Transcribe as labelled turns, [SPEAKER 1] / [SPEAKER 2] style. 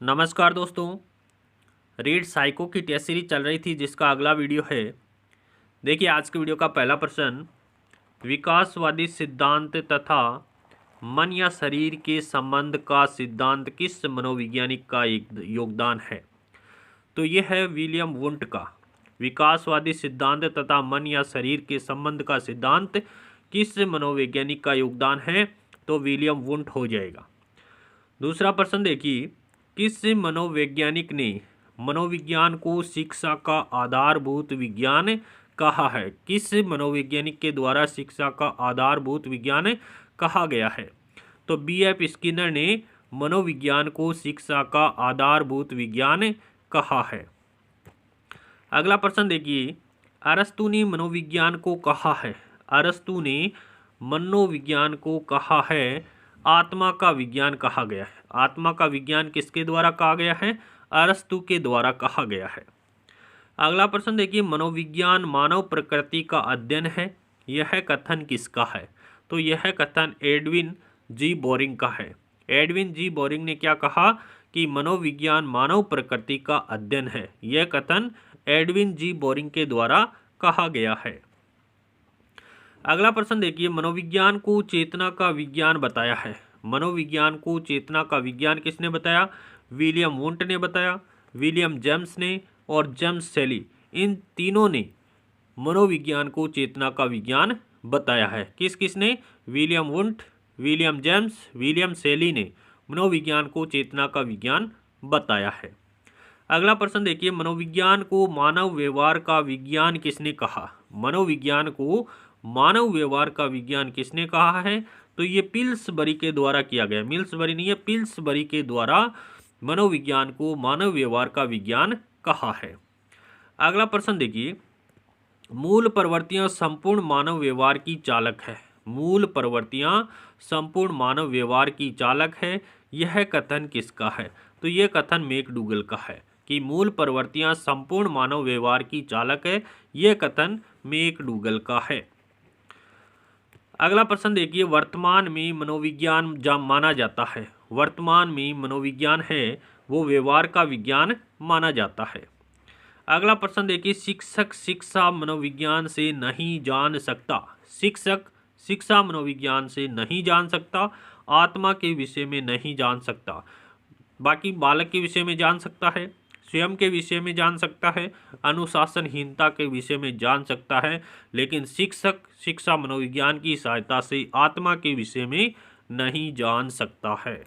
[SPEAKER 1] नमस्कार दोस्तों। Read psycho की टेस्ट सीरीज चल रही थी जिसका अगला वीडियो है। देखिए आज के वीडियो का पहला प्रश्न, विकासवादी सिद्धांत तथा मन या शरीर के संबंध का सिद्धांत किस मनोवैज्ञानिक का एक योगदान है? तो यह है विलियम वुंट का। विकासवादी सिद्धांत तथा मन या शरीर के संबंध का सिद्धांत किस मनोवैज्ञानिक का योगदान है? तो विलियम वुंट हो जाएगा। दूसरा प्रश्न देखिए, किस मनोवैज्ञानिक ने मनोविज्ञान को शिक्षा का आधारभूत विज्ञान कहा है? किस मनोवैज्ञानिक के द्वारा शिक्षा का आधारभूत विज्ञान कहा गया है? तो B.F. स्किनर ने मनोविज्ञान को शिक्षा का आधारभूत विज्ञान कहा है। अगला प्रश्न देखिए, अरस्तु ने मनोविज्ञान को कहा है। अरस्तु ने मनोविज्ञान को कहा है आत्मा का विज्ञान कहा गया है। आत्मा का विज्ञान किसके द्वारा कहा गया है? अरस्तु के द्वारा कहा गया है। अगला प्रश्न देखिए, मनोविज्ञान मानव प्रकृति का अध्ययन है। यह कथन किसका है? तो यह कथन एडविन जी बोरिंग का है। एडविन जी बोरिंग ने क्या कहा कि मनोविज्ञान मानव प्रकृति का अध्ययन है। यह कथन एडविन जी बोरिंग के द्वारा कहा गया है। अगला प्रश्न देखिए, मनोविज्ञान को चेतना का विज्ञान बताया है। मनोविज्ञान को चेतना का विज्ञान किसने बताया? विलियम वुंट ने बताया, विलियम जेम्स ने और जेम्स शेली, इन तीनों ने मनोविज्ञान को चेतना का विज्ञान बताया है। किस किसने? William Wundt, William James, William Shelley ने मनोविज्ञान को चेतना का विज्ञान बताया है। अगला प्रश्न देखिए, मनोविज्ञान को मानव व्यवहार का विज्ञान किसने कहा? मनोविज्ञान को मानव व्यवहार का विज्ञान किसने कहा है? तो ये पिल्सबरी के द्वारा किया गया। मिल्सबरी नहीं है, पिल्सबरी के द्वारा मनोविज्ञान को मानव व्यवहार का विज्ञान कहा है। अगला प्रश्न देखिए, मूल प्रवृत्तियां संपूर्ण मानव व्यवहार की चालक है। मूल प्रवृत्तियां संपूर्ण मानव व्यवहार की चालक है। यह कथन किसका है? तो यह कथन मैकडूगल का है कि मूल प्रवृत्तियां संपूर्ण मानव व्यवहार की चालक है। यह कथन मैकडूगल का है। अगला प्रश्न देखिए, वर्तमान में मनोविज्ञान माना जाता है। वर्तमान में मनोविज्ञान है वो व्यवहार का विज्ञान माना जाता है। अगला प्रश्न देखिए, शिक्षक शिक्षा मनोविज्ञान से नहीं जान सकता। शिक्षक शिक्षा मनोविज्ञान से नहीं जान सकता। आत्मा के विषय में नहीं जान सकता। बाकी बालक के विषय में जान सकता है, स्वयं के विषय में जान सकता है, अनुशासनहीनता के विषय में जान सकता है, लेकिन शिक्षक शिक्षा मनोविज्ञान की सहायता से आत्मा के विषय में नहीं जान सकता है।